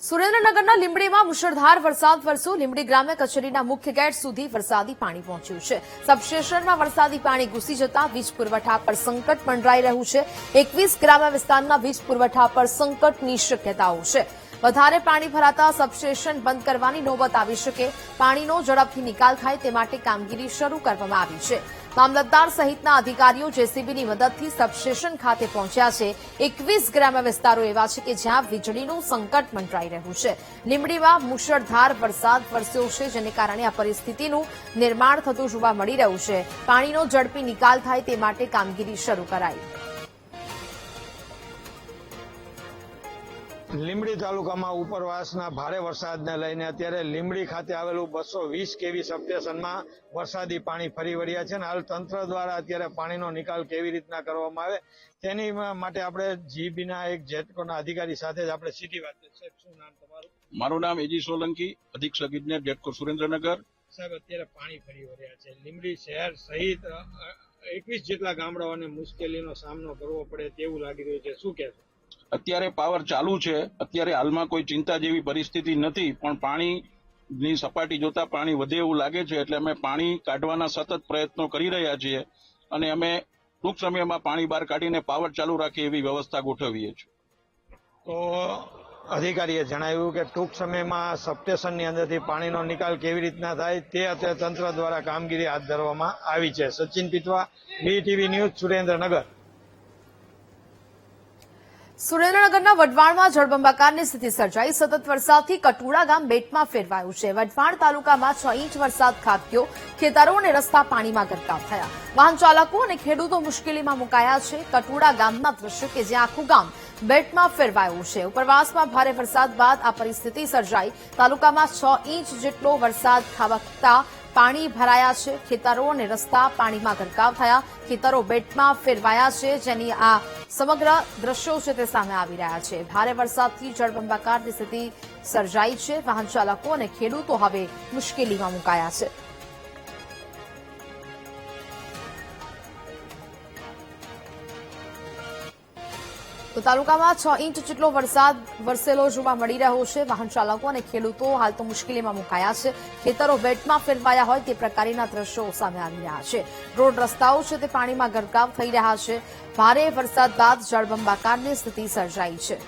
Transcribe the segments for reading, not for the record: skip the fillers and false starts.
સુરેન્દ્રનગરના લીંબડીમાં મુશળધાર વરસાદ વરસ્યો। લીંબડી ગ્રામ્ય કચેરીના મુખ્ય ગેટ સુધી વરસાદી પાણી પહોંચ્યું છે। સબસ્ટેશનમાં વરસાદી પાણી ઘૂસી જતા વીજ પુરવઠા પર સંકટ મંડરાઈ રહ્યું છે। 21 ગ્રામ્ય વિસ્તારના વીજ પુરવઠા પર સંકટની શક્યતાઓ છે। વધારે પાણી ભરાતા સબસ્ટેશન બંધ કરવાની નોબત આવી શકે। પાણીનો ઝડપથી નિકાલ થાય તે માટે કામગીરી શરૂ કરવામાં આવી છે। મામલતદાર સહિતના અધિકારીઓ જેસીબીની મદદથી સબસ્ટેશન ખાતે પહોંચ્યા છે। 21 ગ્રામ્ય વિસ્તારો એવા છે કે જ્યાં વીજળીનું સંકટ મંડરાઈ રહ્યું છે। લીંબડીમાં મુશળધાર વરસાદ વરસ્યો છે, જેને કારણે આ પરિસ્થિતિનું નિર્માણ થતું જોવા મળી રહ્યું છે। પાણીનો ઝડપી નિકાલ થાય તે માટે કામગીરી શરૂ કરાઈ। લીંબડી તાલુકામાં ઉપરવાસના ભારે વરસાદને લઈને અત્યારે લીંબડી ખાતે આવેલું 220 કેવી સબસ્ટેશનમાં વરસાદી પાણી ફરી વળ્યા છે અને હાલ તંત્ર દ્વારા અત્યારે પાણીનો નિકાલ કેવી રીતના કરવામાં આવે તેની માટે આપણે જીબીના એક જેટકોના અધિકારી સાથે જ આપણે સીધી વાત કરીએ। શું નામ તમારું? મારું નામ એજી સોલંકી, અધિક્ષક ઇજનેર જેટકો સુરેન્દ્રનગર। સાહેબ, અત્યારે પાણી ફરી વળ્યા છે, લીંબડી શહેર સહિત 21 જેટલા ગામડાઓને મુશ્કેલીનો સામનો કરવો પડે તેવું લાગી રહ્યું છે, શું કહેશો? અત્યારે પાવર ચાલુ છે। અત્યારે હાલમાં કોઈ ચિંતા જેવી પરિસ્થિતિ નથી, પણ પાણીની સપાટી જોતા પાણી વધે એવું લાગે છે, એટલે અમે પાણી કાઢવાના સતત પ્રયત્નો કરી રહ્યા છીએ અને અમે ટૂંક સમયમાં પાણી બહાર કાઢીને પાવર ચાલુ રાખીએ એવી વ્યવસ્થા ગોઠવીએ છીએ। તો અધિકારીએ જણાવ્યું કે ટૂંક સમયમાં સબસ્ટેશનની અંદરથી પાણીનો નિકાલ કેવી રીતના થાય તે અત્યારે તંત્ર દ્વારા કામગીરી હાથ ધરવામાં આવી છે। Sachin Pitva, BTV news, Surendranagar. સુરેન્દ્રનગરના વઢવાણમાં જળબંબાકારની સ્થિતિ સર્જાઈ। સતત વરસાદથી કટુડા ગામ બેટમાં ફેરવાયું છે। વઢવાણ તાલુકામાં 6 ઇંચ વરસાદ ખાબક્યો। ખેતરો અને રસ્તા પાણીમાં ગરકાવ થયા। વાહન ચાલકો અને ખેડૂતો મુશ્કેલીમાં મુકાયા છે। કટુડા ગામના દ્રશ્યો કે જ્યાં આખું ગામ બેટમાં ફેરવાયું છે। ઉપરવાસમાં ભારે વરસાદ બાદ આ પરિસ્થિતિ સર્જાઈ। તાલુકામાં 6 ઇંચ જેટલો વરસાદ ખાબકતા પાણી ભરાયા છે। ખેતરો અને રસ્તા પાણીમાં ગરકાવ થયા। ખેતરો બેટમાં ફેરવાયા છે, જેની આ સમગ્ર દ્રશ્યો છે તે સામે આવી રહ્યા છે। ભારે વરસાદથી જળબંબાકારની સ્થિતિ સર્જાઈ છે। વાહન ચાલકો અને ખેડૂતો હવે મુશ્કેલીમાં મુકાયા છે। તો તાલુકામાં 6 ઇંચ જેટલો વરસાદ વરસેલો જોવા મળી રહ્યો છે। વાહન ચાલકો અને ખેડૂતો હાલ તો મુશ્કેલીમાં મુકાયા છે। ખેતરો બેટમાં ફેરવાયા હોય તે પ્રકારના દ્રશ્યો સામે આવી રહ્યા છે। રોડ રસ્તાઓ છે તે પાણીમાં ગરકાવ થઈ રહ્યા છે। ભારે વરસાદ બાદ જળબંબાકારની સ્થિતિ સર્જાઈ છે।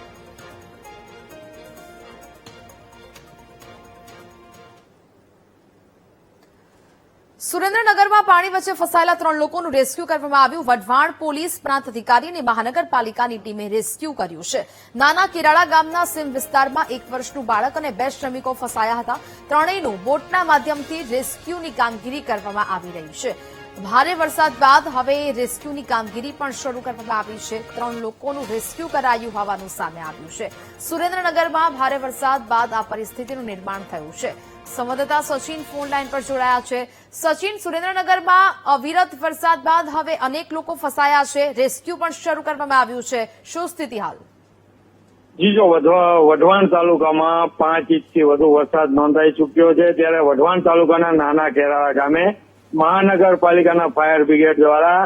સુરેન્દ્રનગરમાં પાણી વચ્ચે ફસાયેલા 3 લોકોનું રેસ્ક્યુ કરવામાં આવ્યું। વઢવાણ પોલીસ પ્રાંત અધિકારી અને મહાનગરપાલિકાની ટીમે રેસ્ક્યુ કર્યું છે। નાના કેરાળા ગામના સીમ વિસ્તારમાં 1 વર્ષનું બાળક અને 2 શ્રમિકો ફસાયા હતા। ત્રણેયનું બોટના માધ્યમથી રેસ્ક્યુની કામગીરી કરવામાં આવી રહી છે। ભારે વરસાદ બાદ હવે રેસ્ક્યુની કામગીરી પણ શરૂ કરવામાં આવી છે। 3 લોકોનું રેસ્ક્યુ કરાયું હોવાનું સામે આવ્યું છે। સુરેન્દ્રનગરમાં ભારે વરસાદ બાદ આ પરિસ્થિતિનું નિર્માણ થયું છે। સંવાદદાતા સચિન ફોન લાઈન પર જોડાયા છે। સચિન, સુરેન્દ્રનગરમાં અવિરત વરસાદ બાદ હવે અનેક લોકો ફસાયા છે, રેસ્ક્યુ પણ શરૂ કરવામાં આવ્યું છે, શું સ્થિતિ હાલ? જી જો, વઢવાણ તાલુકામાં 5 ઇંચથી વધુ વરસાદ નોંધાઈ ચૂક્યો છે। ત્યારે વઢવાણ તાલુકાના નાના કેરાળા ગામે મહાનગરપાલિકાના ફાયર બ્રિગેડ દ્વારા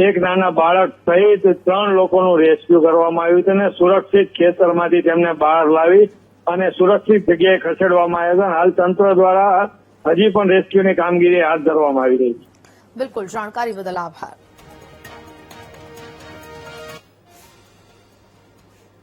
એક નાના બાળક સહિત 3 લોકોનું રેસ્ક્યુ કરવામાં આવ્યું છે અને સુરક્ષિત ખેતરમાંથી તેમને બહાર લાવી અને સુરક્ષિત જગ્યાએ ખસેડવામાં આવ્યા છે। હાલ તંત્ર દ્વારા હજી પણ રેસ્ક્યુની કામગીરી હાથ ધરવામાં આવી રહી છે। બિલકુલ, જાણકારી બદલ આભાર।